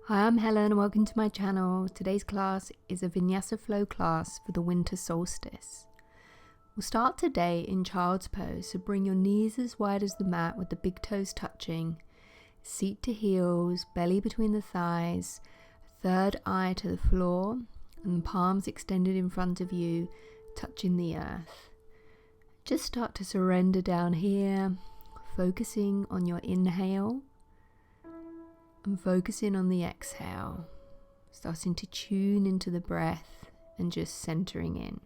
Hi, I'm Helen and welcome to my channel. Today's class is a Vinyasa flow class for the Winter Solstice. We'll start today in child's pose, so bring your knees as wide as the mat with the big toes touching, seat to heels, belly between the thighs, third eye to the floor, and palms extended in front of you, touching the earth. Just start to surrender down here, focusing on your inhale and focusing on the exhale, starting to tune into the breath and just centering in.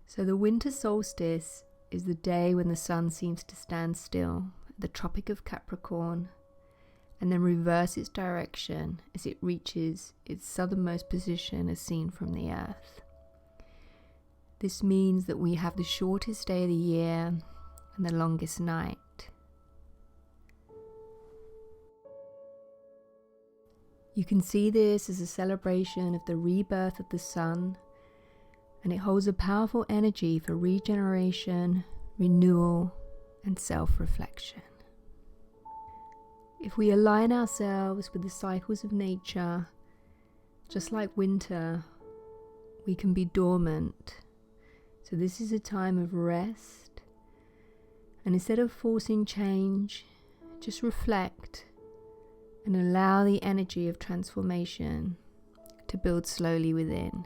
So the winter solstice is the day when the sun seems to stand still at the Tropic of Capricorn and then reverse its direction as it reaches its southernmost position as seen from the earth. This means that we have the shortest day of the year and the longest night. You can see this as a celebration of the rebirth of the sun, and it holds a powerful energy for regeneration, renewal, and self-reflection. If we align ourselves with the cycles of nature, just like winter, we can be dormant. So this is a time of rest, and instead of forcing change, just reflect and allow the energy of transformation to build slowly within.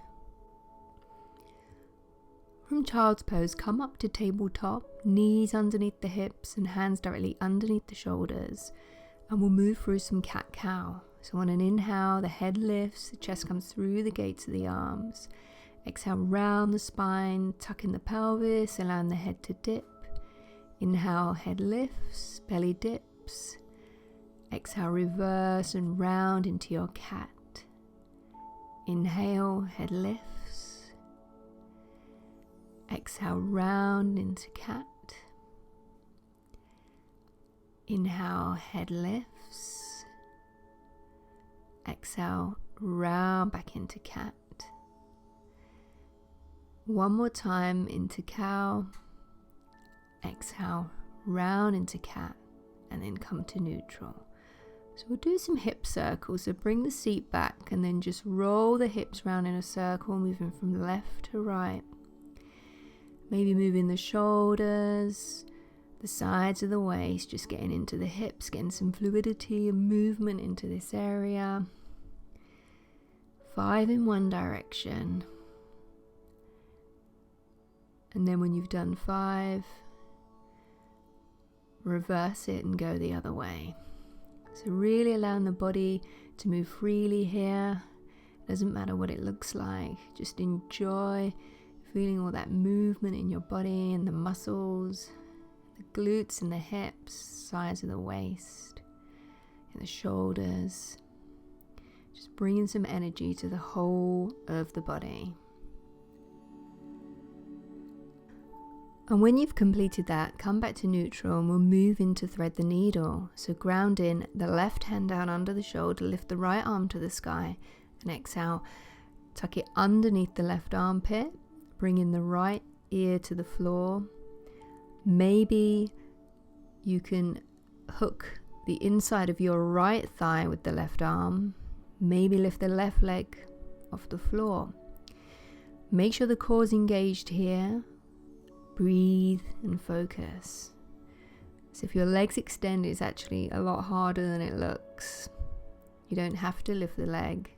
From child's pose, come up to tabletop, knees underneath the hips and hands directly underneath the shoulders, and we'll move through some cat-cow. So on an inhale, the head lifts, the chest comes through the gates of the arms. Exhale, round the spine, tuck in the pelvis, allowing the head to dip. Inhale, head lifts, belly dips. Exhale, reverse and round into your cat. Inhale, head lifts. Exhale, round into cat. Inhale, head lifts. Exhale, round back into cat. One more time into cow. Exhale, round into cat, and then come to neutral. So we'll do some hip circles. So bring the seat back and then just roll the hips round in a circle, moving from left to right. Maybe moving the shoulders, the sides of the waist, just getting into the hips, getting some fluidity and movement into this area. 5 in one direction. And then when you've done 5, reverse it and go the other way. So really allowing the body to move freely here. Doesn't matter what it looks like. Just enjoy feeling all that movement in your body and the muscles, the glutes and the hips, sides of the waist, and the shoulders. Just bringing some energy to the whole of the body. And when you've completed that, come back to neutral and we'll move into thread the needle. So ground in, the left hand down under the shoulder, lift the right arm to the sky, and exhale, tuck it underneath the left armpit, bring in the right ear to the floor. Maybe you can hook the inside of your right thigh with the left arm. Maybe lift the left leg off the floor. Make sure the core's engaged here. Breathe and focus. So if your legs extend, it's actually a lot harder than it looks. You don't have to lift the leg.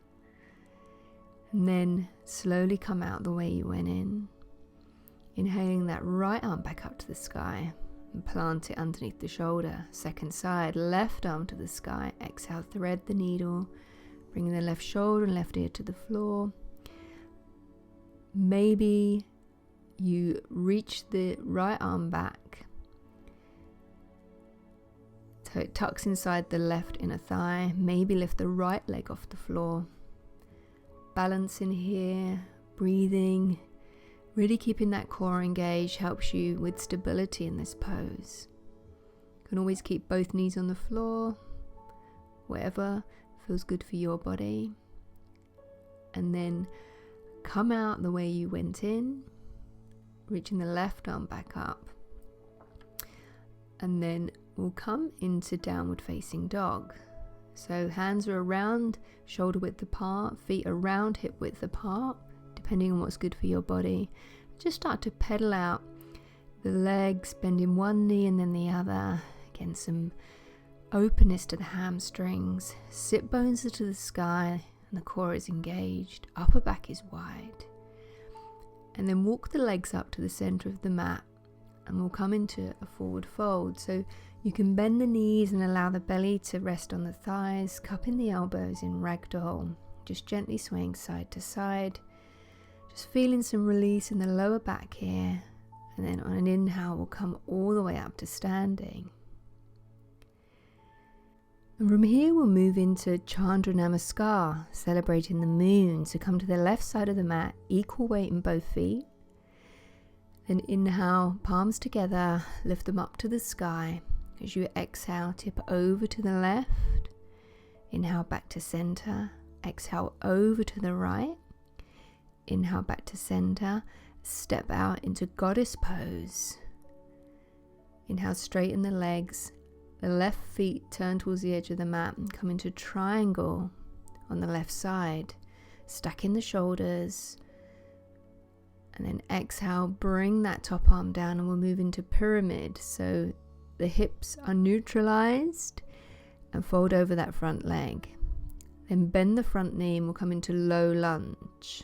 And then slowly come out the way you went in. Inhaling that right arm back up to the sky and plant it underneath the shoulder. Second side, left arm to the sky. Exhale, thread the needle. Bring the left shoulder and left ear to the floor. Maybe you reach the right arm back so it tucks inside the left inner thigh. Maybe lift the right leg off the floor. Balance in here, breathing, really keeping that core engaged helps you with stability in this pose. You can always keep both knees on the floor, whatever feels good for your body. And then come out the way you went in, reaching the left arm back up, and then we'll come into downward facing dog. So hands are around shoulder width apart, feet around hip width apart, depending on what's good for your body. Just start to pedal out the legs, bending one knee and then the other. Again, some openness to the hamstrings. Sit bones are to the sky and the core is engaged. Upper back is wide. And then walk the legs up to the center of the mat and we'll come into a forward fold. So you can bend the knees and allow the belly to rest on the thighs, cupping the elbows in ragdoll, just gently swaying side to side. Just feeling some release in the lower back here. And then on an inhale, we'll come all the way up to standing. And from here, we'll move into Chandra Namaskar, celebrating the moon. So come to the left side of the mat, equal weight in both feet. Then inhale, palms together, lift them up to the sky. As you exhale, tip over to the left. Inhale back to center. Exhale over to the right. Inhale back to center. Step out into goddess pose. Inhale, straighten the legs. The left feet turn towards the edge of the mat and come into triangle on the left side. Stacking the shoulders. And then exhale, bring that top arm down and we'll move into pyramid. So the hips are neutralized and fold over that front leg. Then bend the front knee and we'll come into low lunge.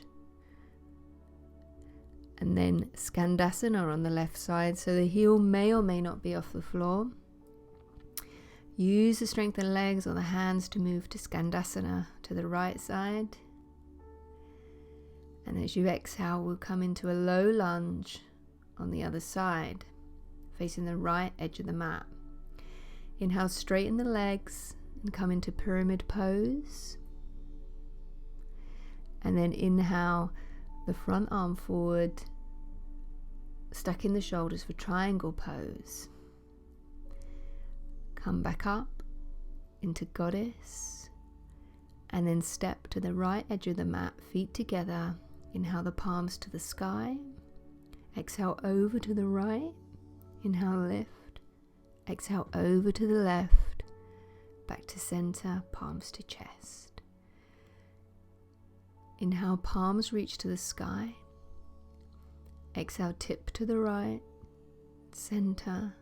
And then Skandasana on the left side. So the heel may or may not be off the floor. Use the strength of the legs or the hands to move to Skandasana to the right side. And as you exhale, we'll come into a low lunge on the other side, facing the right edge of the mat. Inhale, straighten the legs and come into pyramid pose. And then inhale, the front arm forward, stacking the shoulders for triangle pose. Come back up into goddess. And then step to the right edge of the mat, feet together. Inhale the palms to the sky. Exhale over to the right. Inhale, lift. Exhale over to the left. Back to center, palms to chest. Inhale, palms reach to the sky. Exhale, tip to the right. Center,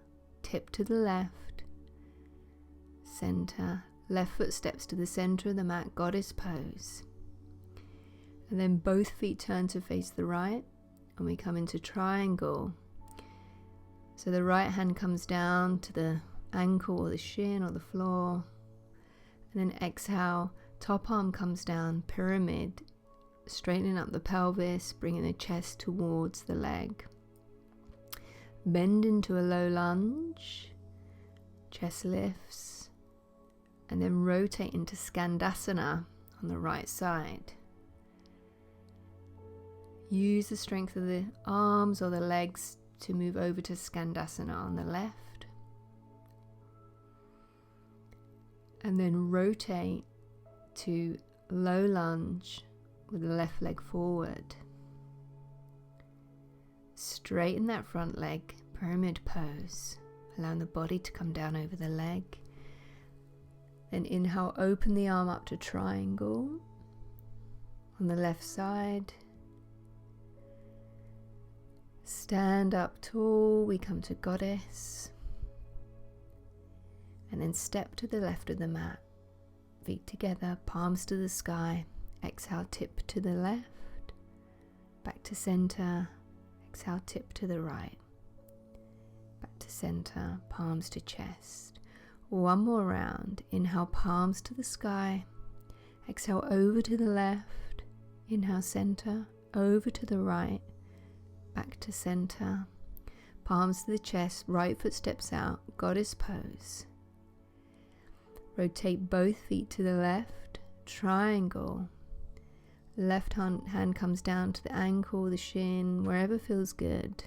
tip to the left. Center, left foot steps to the center of the mat, goddess pose. And then both feet turn to face the right and we come into triangle. So the right hand comes down to the ankle or the shin or the floor. And then exhale, top arm comes down, pyramid, straightening up the pelvis, bringing the chest towards the leg. Bend into a low lunge, chest lifts, and then rotate into Skandasana on the right side. Use the strength of the arms or the legs to move over to Skandasana on the left. And then rotate to low lunge with the left leg forward. Straighten that front leg, pyramid pose, allowing the body to come down over the leg. Then inhale, open the arm up to triangle on the left side. Stand up tall, we come to goddess. And then step to the left of the mat. Feet together, palms to the sky. Exhale, tip to the left. Back to center. Exhale, tip to the right. Back to center, palms to chest. One more round. Inhale, palms to the sky. Exhale, over to the left. Inhale, center. Over to the right. Back to center, palms to the chest, right foot steps out, goddess pose. Rotate both feet to the left, triangle. Left hand comes down to the ankle, the shin, wherever feels good.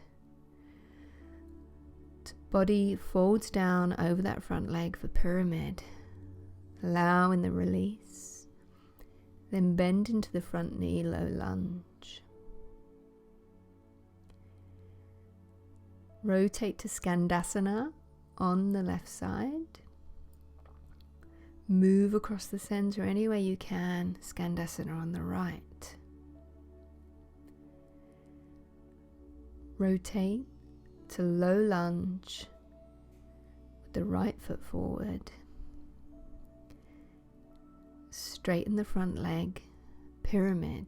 Body folds down over that front leg for pyramid, allowing the release. Then bend into the front knee, low lunge. Rotate to Skandasana on the left side. Move across the center any way you can, Skandasana on the right. Rotate to low lunge with the right foot forward. Straighten the front leg, pyramid.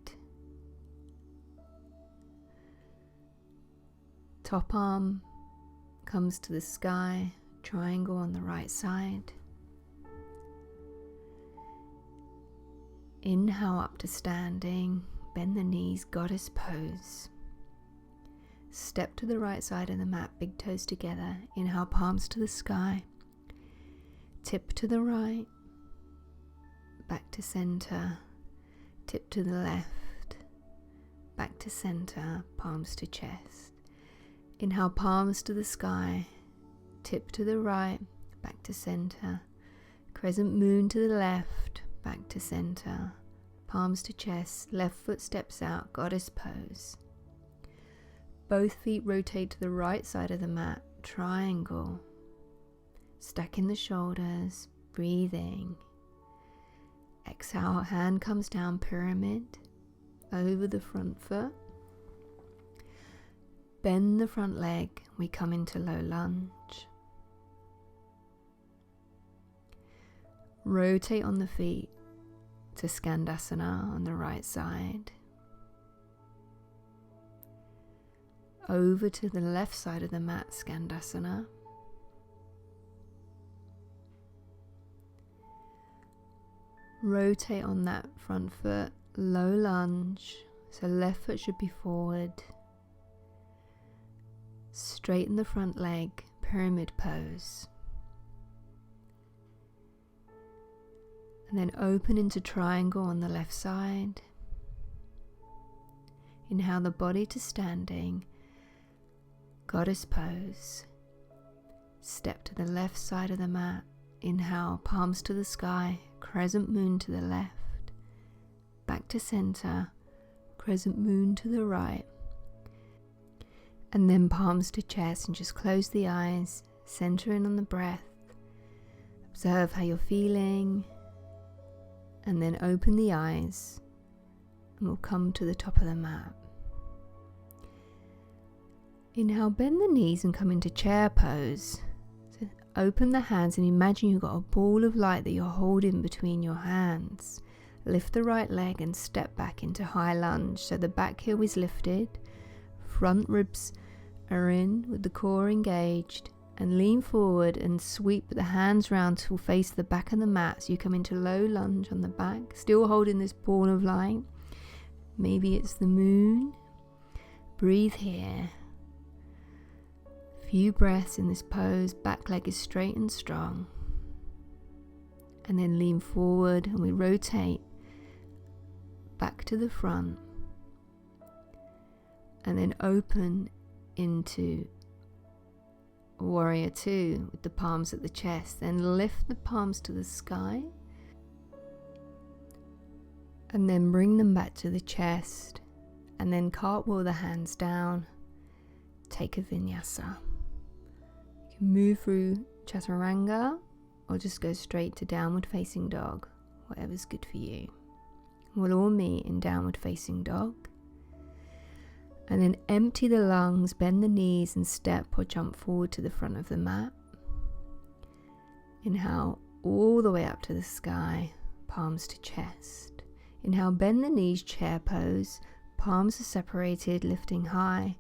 Top arm comes to the sky, triangle on the right side. Inhale up to standing, bend the knees, goddess pose. Step to the right side of the mat, big toes together. Inhale, palms to the sky. Tip to the right, back to center. Tip to the left, back to center, palms to chest. Inhale, palms to the sky. Tip to the right, back to center. Crescent moon to the left, back to center. Palms to chest, left foot steps out, goddess pose. Both feet rotate to the right side of the mat, triangle. Stacking the shoulders, breathing. Exhale, hand comes down, pyramid, over the front foot. Bend the front leg, we come into low lunge. Rotate on the feet to Skandasana on the right side. Over to the left side of the mat, Skandasana. Rotate on that front foot, low lunge, so left foot should be forward. Straighten the front leg, pyramid pose. And then open into triangle on the left side. Inhale the body to standing, goddess pose. Step to the left side of the mat. Inhale, palms to the sky, crescent moon to the left. Back to center, crescent moon to the right. And then palms to chest, and just close the eyes, center in on the breath. Observe how you're feeling, and then open the eyes, and we'll come to the top of the mat. Inhale, bend the knees and come into chair pose. So open the hands and imagine you've got a ball of light that you're holding between your hands. Lift the right leg and step back into high lunge. So the back heel is lifted, front ribs are in with the core engaged, and lean forward and sweep the hands round to face the back of the mat. So you come into low lunge on the back, still holding this ball of light. Maybe it's the moon. Breathe here. Few breaths in this pose, back leg is straight and strong. And then lean forward and we rotate back to the front. And then open into Warrior Two with the palms at the chest. Then lift the palms to the sky. And then bring them back to the chest. And then cartwheel the hands down. Take a vinyasa. You can move through chaturanga or just go straight to downward facing dog, whatever's good for you. We'll all meet in downward facing dog. And then empty the lungs, bend the knees and step or jump forward to the front of the mat. Inhale all the way up to the sky, palms to chest. Inhale, bend the knees, chair pose, palms are separated, lifting high.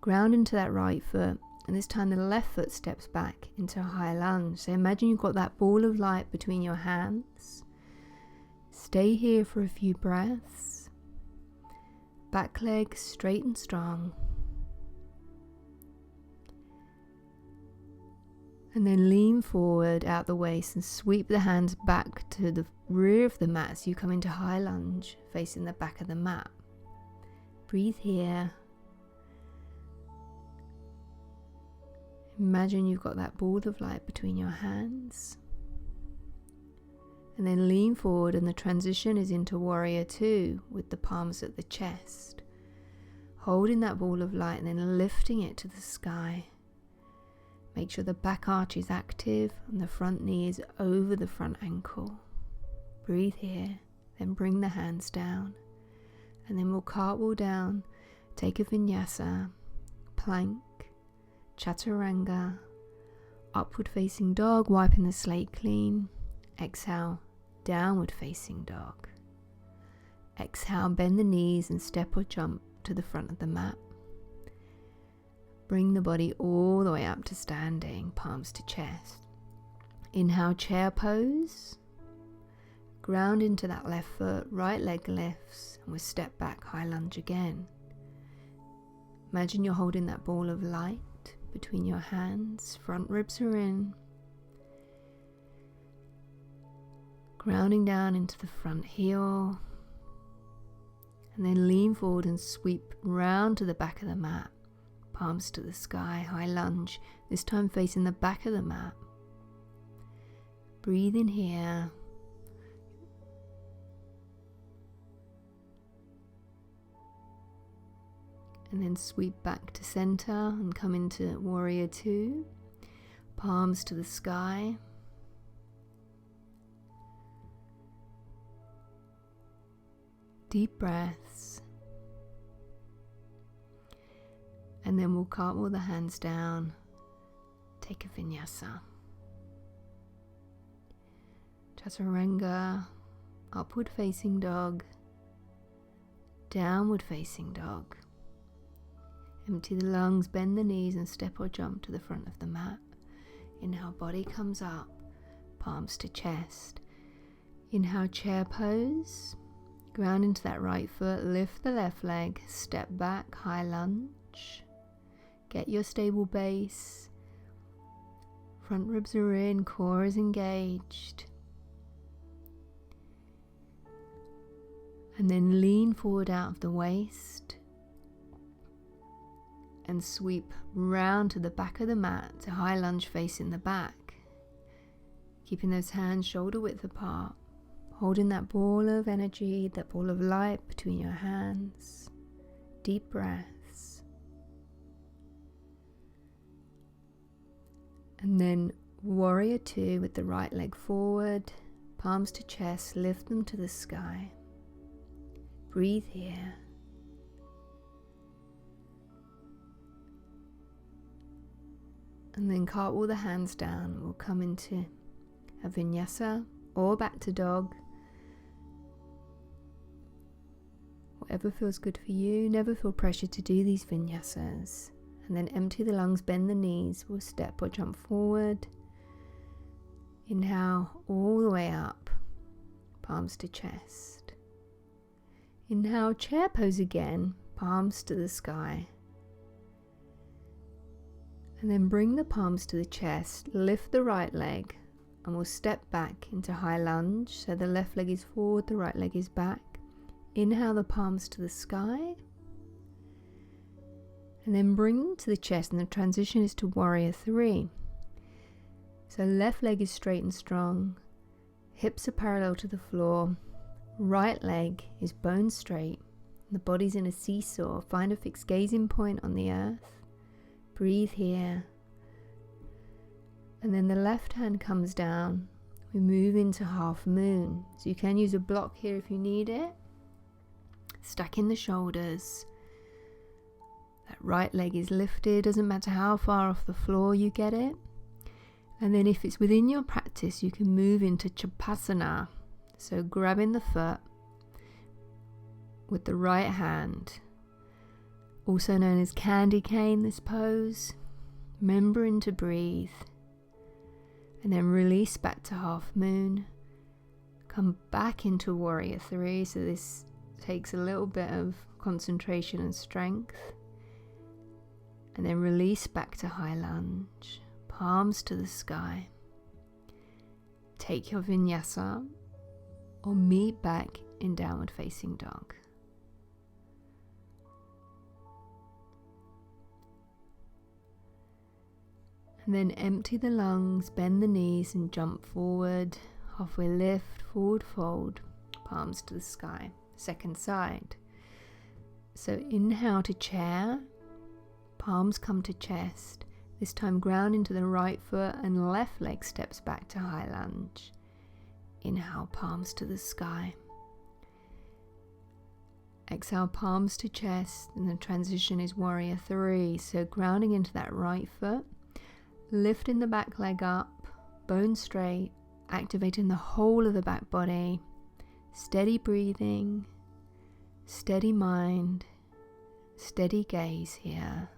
Ground into that right foot, and this time the left foot steps back into a high lunge. So imagine you've got that ball of light between your hands. Stay here for a few breaths. Back leg straight and strong. And then lean forward out the waist and sweep the hands back to the rear of the mat so you come into high lunge facing the back of the mat. Breathe here. Imagine you've got that ball of light between your hands. And then lean forward, and the transition is into Warrior Two with the palms at the chest. Holding that ball of light and then lifting it to the sky. Make sure the back arch is active and the front knee is over the front ankle. Breathe here, then bring the hands down. And then we'll cartwheel down, take a vinyasa, plank, chaturanga, upward facing dog, wiping the slate clean. Exhale, downward facing dog. Exhale, bend the knees and step or jump to the front of the mat. Bring the body all the way up to standing, palms to chest. Inhale, chair pose. Ground into that left foot, right leg lifts, and we'll step back, high lunge again. Imagine you're holding that ball of light between your hands, front ribs are in. Grounding down into the front heel. And then lean forward and sweep round to the back of the mat. Palms to the sky, high lunge, this time facing the back of the mat. Breathe in here. And then sweep back to center and come into warrior two. Palms to the sky. Deep breaths. And then we'll cartwheel the hands down, take a vinyasa. Chaturanga, upward facing dog, downward facing dog. Empty the lungs, bend the knees and step or jump to the front of the mat. Inhale, body comes up, palms to chest. Inhale, chair pose. Ground into that right foot, lift the left leg, step back, high lunge. Get your stable base. Front ribs are in, core is engaged. And then lean forward out of the waist. And sweep round to the back of the mat to high lunge facing the back. Keeping those hands shoulder width apart. Holding that ball of energy, that ball of light between your hands. Deep breaths. And then warrior two with the right leg forward, palms to chest, lift them to the sky. Breathe here. And then cartwheel the hands down. We'll come into a vinyasa or back to dog. Whatever feels good for you. Never feel pressure to do these vinyasas. And then empty the lungs, bend the knees. We'll step or jump forward. Inhale all the way up, palms to chest. Inhale, chair pose again, palms to the sky. And then bring the palms to the chest, lift the right leg, and we'll step back into high lunge. So the left leg is forward, the right leg is back. Inhale the palms to the sky. And then bring to the chest, and the transition is to warrior three. So left leg is straight and strong, hips are parallel to the floor, right leg is bone straight, the body's in a seesaw. Find a fixed gazing point on the earth. Breathe here. And then the left hand comes down. We move into half moon. So you can use a block here if you need it. Stacking the shoulders. That right leg is lifted, doesn't matter how far off the floor you get it. And then if it's within your practice, you can move into Chapasana. So grabbing the foot with the right hand, also known as candy cane, this pose. Remembering to breathe. And then release back to half moon. Come back into warrior three. So this takes a little bit of concentration and strength. And then release back to high lunge. Palms to the sky. Take your vinyasa or meet back in downward facing dog. And then empty the lungs, bend the knees and jump forward. Halfway lift, forward fold, palms to the sky. Second side. So inhale to chair, palms come to chest. This time ground into the right foot and left leg steps back to high lunge. Inhale, palms to the sky. Exhale, palms to chest, and the transition is warrior three. So grounding into that right foot, lifting the back leg up, bone straight, activating the whole of the back body, steady breathing, steady mind, steady gaze here.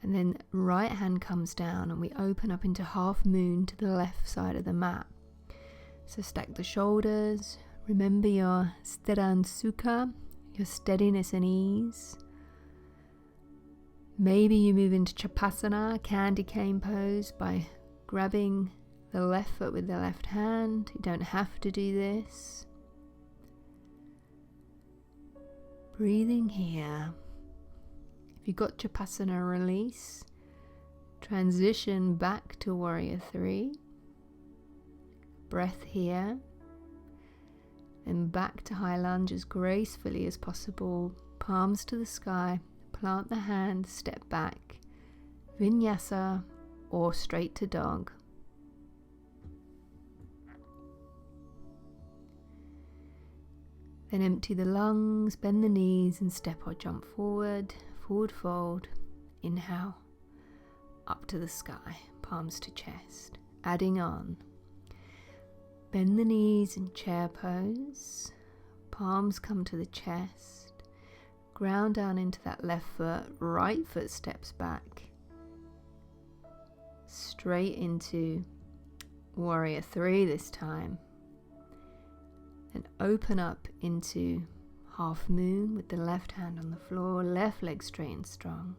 And then right hand comes down and we open up into half moon to the left side of the mat. So stack the shoulders. Remember your Sthira Sukha, your steadiness and ease. Maybe you move into Chapasana, candy cane pose, by grabbing the left foot with the left hand. You don't have to do this. Breathing here. If you've got Chapasana, release. Transition back to warrior three. Breath here. And back to high lunge as gracefully as possible. Palms to the sky. Plant the hand, step back. Vinyasa or straight to dog. Then empty the lungs, bend the knees and step or jump forward. Forward fold. Inhale. Up to the sky. Palms to chest. Adding on. Bend the knees in chair pose. Palms come to the chest. Ground down into that left foot. Right foot steps back. Straight into warrior three this time. And open up into half moon with the left hand on the floor. Left leg straight and strong.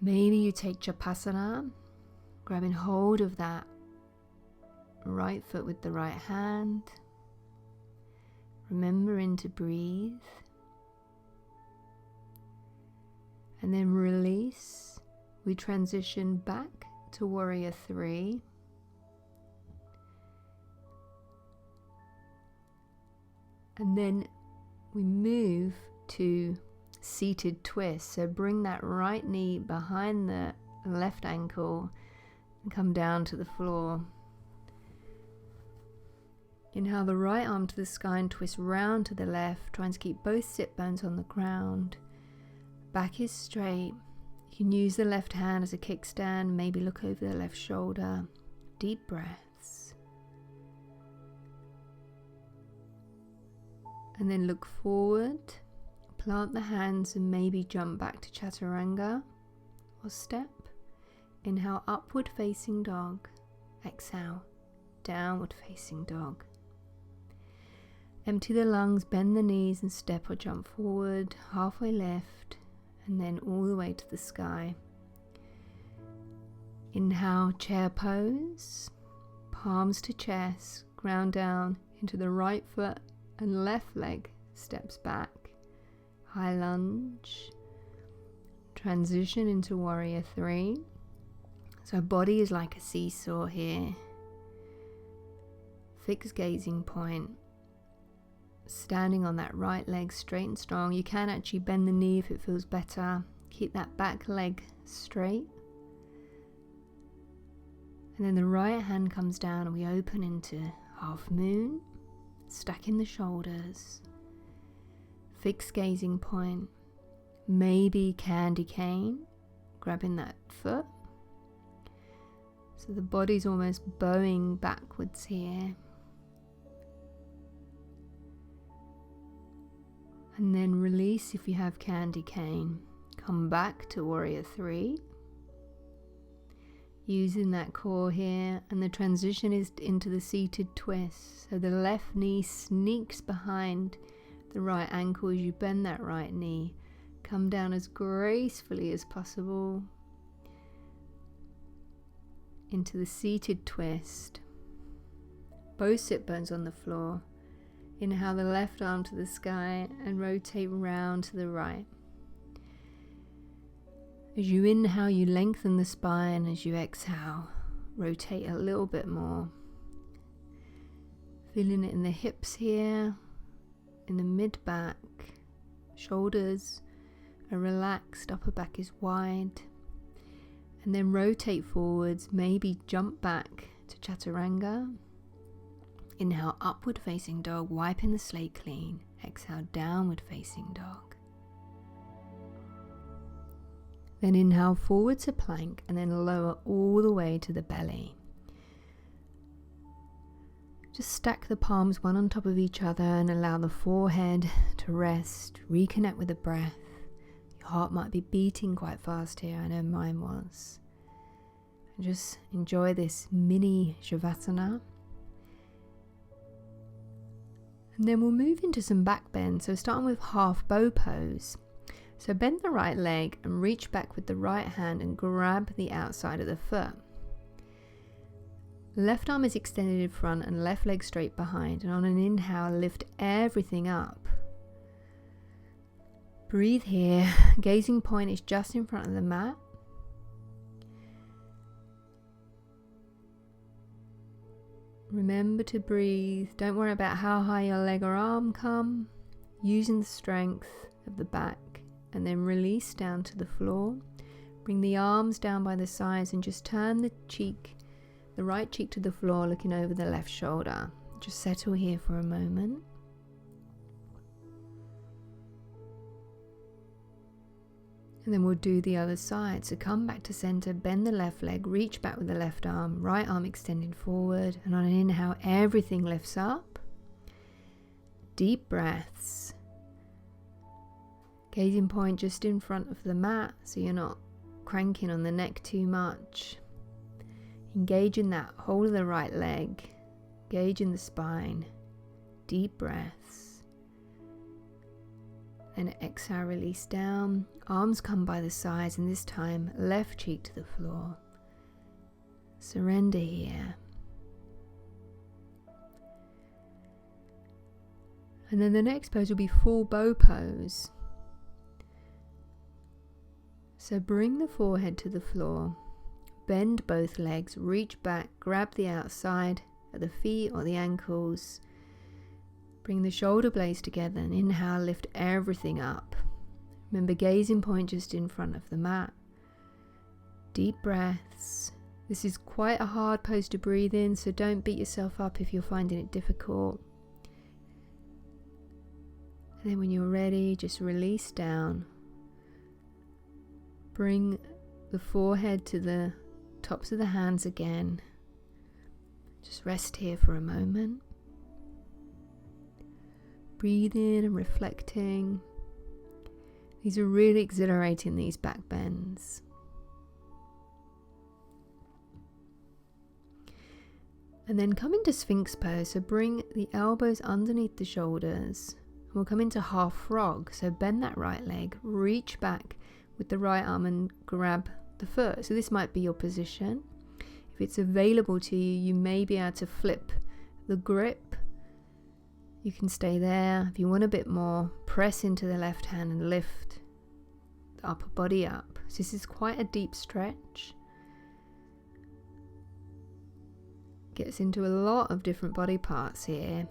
Maybe you take Chapasana. Grabbing hold of that right foot with the right hand, remembering to breathe, and then release. We transition back to warrior three, and then we move to seated twist. So bring that right knee behind the left ankle and come down to the floor. Inhale the right arm to the sky and twist round to the left, trying to keep both sit bones on the ground. Back is straight. You can use the left hand as a kickstand, maybe look over the left shoulder. Deep breaths. And then look forward, plant the hands and maybe jump back to Chaturanga or step. Inhale, upward facing dog. Exhale, downward facing dog. Empty the lungs, bend the knees and step or jump forward, halfway lift, and then all the way to the sky. Inhale, chair pose, palms to chest, ground down into the right foot and left leg steps back. High lunge, transition into warrior three. So body is like a seesaw here. Fixed gazing point. Standing on that right leg straight and strong. You can actually bend the knee if it feels better. Keep that back leg straight. And then the right hand comes down and we open into half moon. Stacking the shoulders. Fixed gazing point. Maybe candy cane. Grabbing that foot. So the body's almost bowing backwards here. And then release if you have candy cane. Come back to warrior three. Using that core here, and the transition is into the seated twist. So the left knee sneaks behind the right ankle as you bend that right knee. Come down as gracefully as possible into the seated twist. Both sit bones on the floor. Inhale the left arm to the sky and rotate round to the right. As you inhale, you lengthen the spine. As you exhale, rotate a little bit more. Feeling it in the hips here, in the mid-back, shoulders A relaxed upper back is wide. And then rotate forwards, maybe jump back to Chaturanga. Inhale, upward facing dog, wiping the slate clean. Exhale, downward facing dog. Then inhale forward to plank and then lower all the way to the belly. Just stack the palms one on top of each other and allow the forehead to rest. Reconnect with the breath. Your heart might be beating quite fast here, I know mine was. And just enjoy this mini Shavasana. And then we'll move into some back bends. So starting with half bow pose. So bend the right leg and reach back with the right hand and grab the outside of the foot. Left arm is extended in front and left leg straight behind. And on an inhale, lift everything up. Breathe here. Gazing point is just in front of the mat. Remember to breathe. Don't worry about how high your leg or arm come. Using the strength of the back. And then release down to the floor. Bring the arms down by the sides and just turn the right cheek to the floor, looking over the left shoulder. Just settle here for a moment. And then we'll do the other side. So come back to center, bend the left leg, reach back with the left arm, right arm extended forward. And on an inhale, everything lifts up. Deep breaths. Gazing point just in front of the mat, so you're not cranking on the neck too much. Engage in that whole of the right leg. Engage in the spine. Deep breaths. And exhale, release down. Arms come by the sides, and this time left cheek to the floor. Surrender here. And then the next pose will be full bow pose. So bring the forehead to the floor, bend both legs, reach back, grab the outside at the feet or the ankles. Bring the shoulder blades together and inhale, lift everything up. Remember, gazing point just in front of the mat. Deep breaths. This is quite a hard pose to breathe in, so don't beat yourself up if you're finding it difficult. And then when you're ready, just release down. Bring the forehead to the tops of the hands again. Just rest here for a moment. Breathing and reflecting. These are really exhilarating, these back bends. And then come into Sphinx pose. So bring the elbows underneath the shoulders. We'll come into half frog. So bend that right leg, reach back with the right arm and grab the foot. So this might be your position. If it's available to you, you may be able to flip the grip. You can stay there. If you want a bit more, press into the left hand and lift the upper body up. So this is quite a deep stretch. Gets into a lot of different body parts here.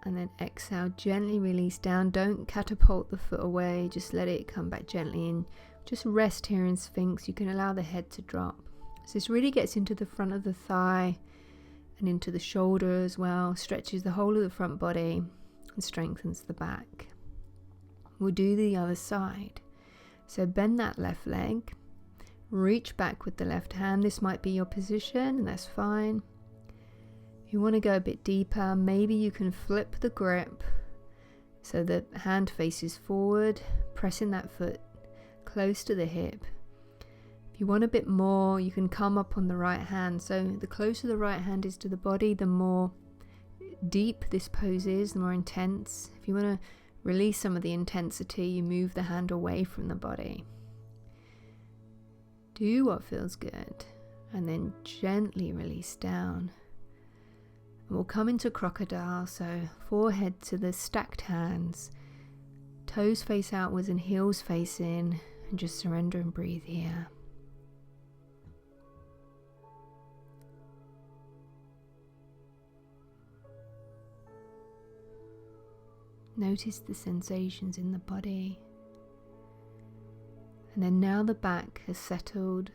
And then exhale, gently release down. Don't catapult the foot away, just let it come back gently in. Just rest here in Sphinx. You can allow the head to drop. So this really gets into the front of the thigh and into the shoulder as well. Stretches the whole of the front body and strengthens the back. We'll do the other side. So bend that left leg. Reach back with the left hand. This might be your position, and that's fine. If you want to go a bit deeper, maybe you can flip the grip so the hand faces forward, pressing that foot close to the hip. If you want a bit more, you can come up on the right hand. So the closer the right hand is to the body, the more deep this pose is, the more intense. If you want to release some of the intensity, you move the hand away from the body. Do what feels good, and then gently release down. And we'll come into crocodile, so forehead to the stacked hands, toes face outwards and heels face in, and just surrender and breathe here. Notice the sensations in the body. And then now the back has settled,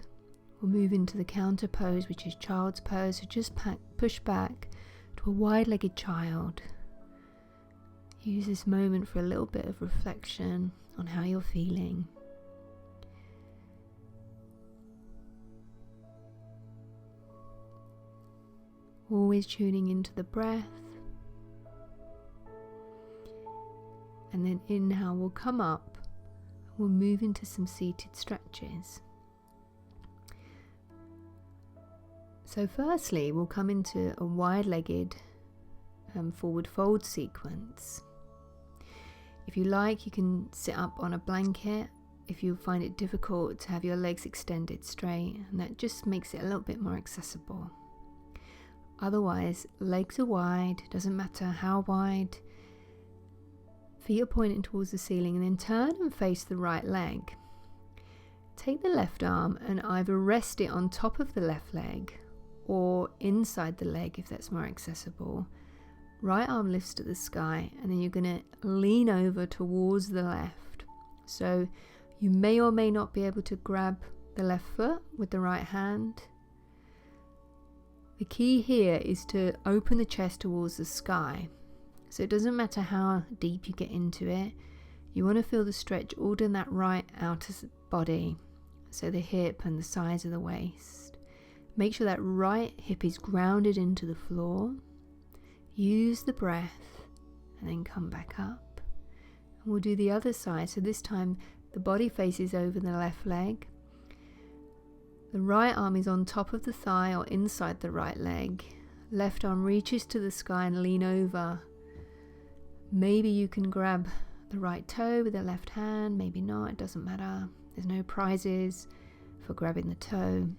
we'll move into the counter pose, which is child's pose. So just push back to a wide-legged child. Use this moment for a little bit of reflection on how you're feeling. Always tuning into the breath. And then inhale, we'll come up. We'll move into some seated stretches. So firstly, we'll come into a wide-legged forward fold sequence. If you like, you can sit up on a blanket if you find it difficult to have your legs extended straight, and that just makes it a little bit more accessible. Otherwise, legs are wide, doesn't matter how wide. Feet are pointing towards the ceiling, and then turn and face the right leg. Take the left arm and either rest it on top of the left leg or inside the leg if that's more accessible. Right arm lifts to the sky, and then you're going to lean over towards the left. So you may or may not be able to grab the left foot with the right hand. The key here is to open the chest towards the sky. So it doesn't matter how deep you get into it. You want to feel the stretch all down that right outer body. So the hip and the sides of the waist. Make sure that right hip is grounded into the floor. Use the breath and then come back up. And we'll do the other side. So this time the body faces over the left leg. The right arm is on top of the thigh or inside the right leg. Left arm reaches to the sky and lean over. Maybe you can grab the right toe with the left hand, maybe not, it doesn't matter. There's no prizes for grabbing the toe.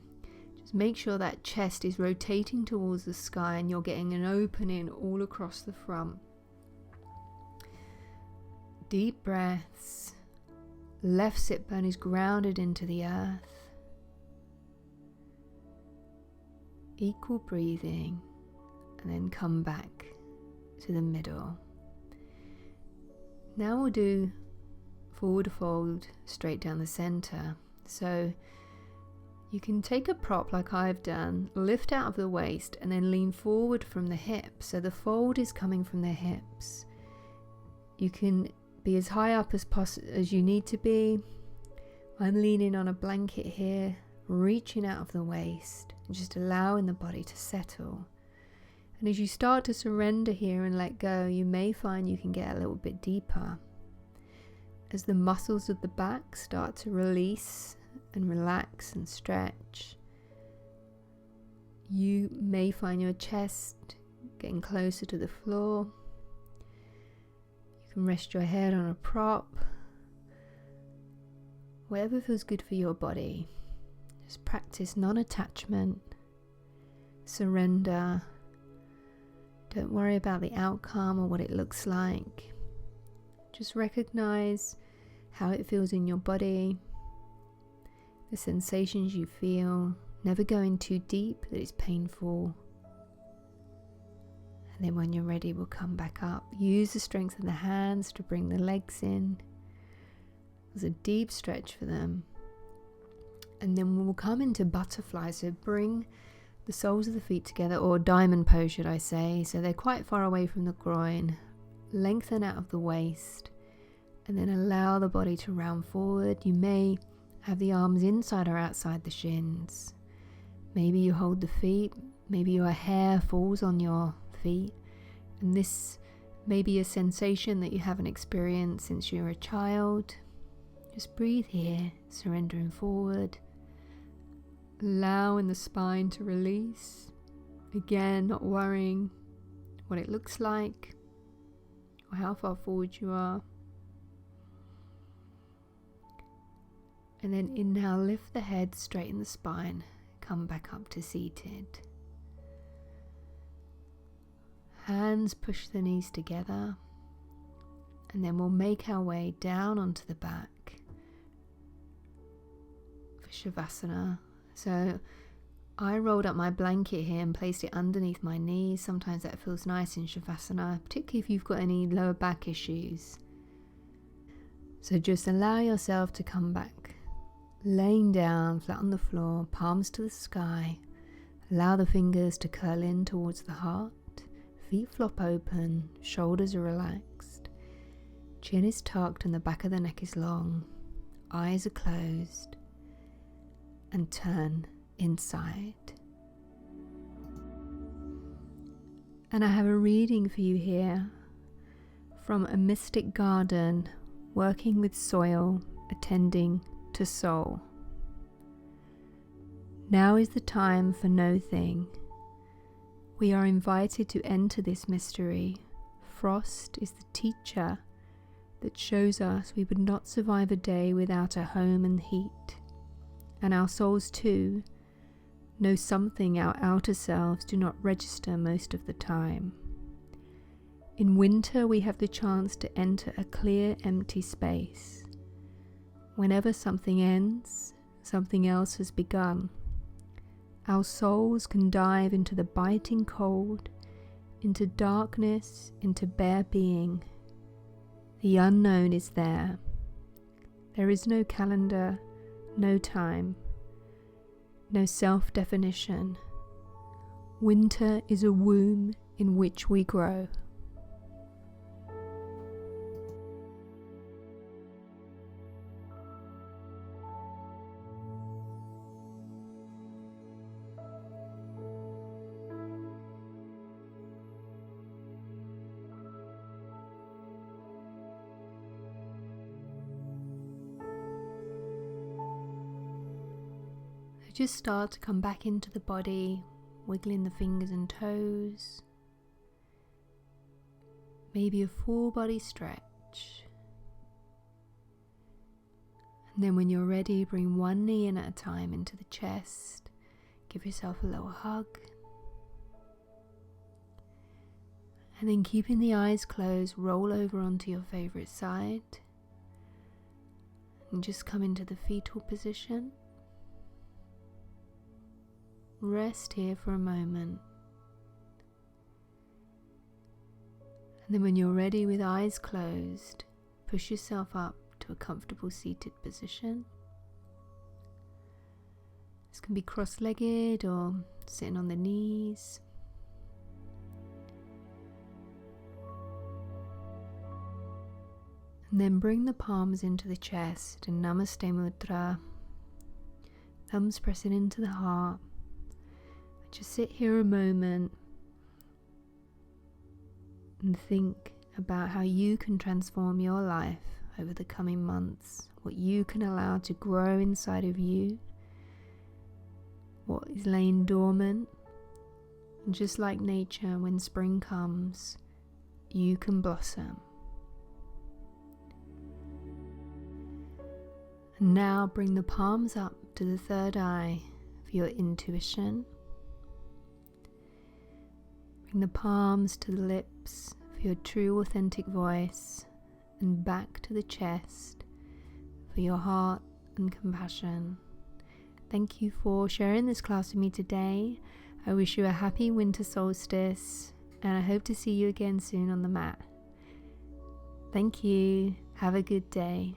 Just make sure that chest is rotating towards the sky and you're getting an opening all across the front. Deep breaths. Left sit bone is grounded into the earth. Equal breathing, and then come back to the middle. Now we'll do forward fold straight down the center. So you can take a prop like I've done, lift out of the waist and then lean forward from the hips. So the fold is coming from the hips. You can be as high up as you need to be. I'm leaning on a blanket here, reaching out of the waist and just allowing the body to settle. And as you start to surrender here and let go, you may find you can get a little bit deeper. As the muscles of the back start to release and relax and stretch, you may find your chest getting closer to the floor. You can rest your head on a prop. Whatever feels good for your body. Just practice non-attachment, surrender. Don't worry about the outcome or what it looks like. Just recognize how it feels in your body, the sensations you feel, never going too deep that it's painful. And then when you're ready, we'll come back up. Use the strength of the hands to bring the legs in. There's a deep stretch for them. And then we'll come into butterfly. So bring the soles of the feet together, or diamond pose should I say, so they're quite far away from the groin. Lengthen out of the waist and then allow the body to round forward. You may have the arms inside or outside the shins. Maybe you hold the feet, maybe your hair falls on your feet, and this may be a sensation that you haven't experienced since you were a child. Just breathe here, surrendering forward. Allowing the spine to release. Again, not worrying what it looks like or how far forward you are. And then inhale, lift the head, straighten the spine, come back up to seated. Hands push the knees together, and then we'll make our way down onto the back for Shavasana. So I rolled up my blanket here and placed it underneath my knees. Sometimes that feels nice in Shavasana, particularly if you've got any lower back issues. So just allow yourself to come back, laying down flat on the floor, palms to the sky. Allow the fingers to curl in towards the heart, feet flop open, shoulders are relaxed, chin is tucked and the back of the neck is long, eyes are closed, and turn inside. And I have a reading for you here from A Mystic Garden, Working with Soil, Attending to Soul. Now is the time for no thing. We are invited to enter this mystery. Frost is the teacher that shows us we would not survive a day without a home and heat. And our souls too know something our outer selves do not register most of the time. In winter we have the chance to enter a clear, empty space. Whenever something ends, something else has begun. Our souls can dive into the biting cold, into darkness, into bare being. The unknown is there. There is no calendar, no time, no self-definition. Winter is a womb in which we grow. Just start to come back into the body, wiggling the fingers and toes. Maybe a full body stretch. And then when you're ready, bring one knee in at a time into the chest. Give yourself a little hug. And then keeping the eyes closed, roll over onto your favorite side. And just come into the fetal position. Rest here for a moment. And then when you're ready with eyes closed, push yourself up to a comfortable seated position. This can be cross-legged or sitting on the knees. And then bring the palms into the chest in Namaste Mudra. Thumbs pressing into the heart. Just sit here a moment and think about how you can transform your life over the coming months, what you can allow to grow inside of you, what is laying dormant. And just like nature, when spring comes, you can blossom. And now bring the palms up to the third eye for your intuition. Bring the palms to the lips for your true authentic voice, and back to the chest for your heart and compassion. Thank you for sharing this class with me today. I wish you a happy winter solstice, and I hope to see you again soon on the mat. Thank you. Have a good day.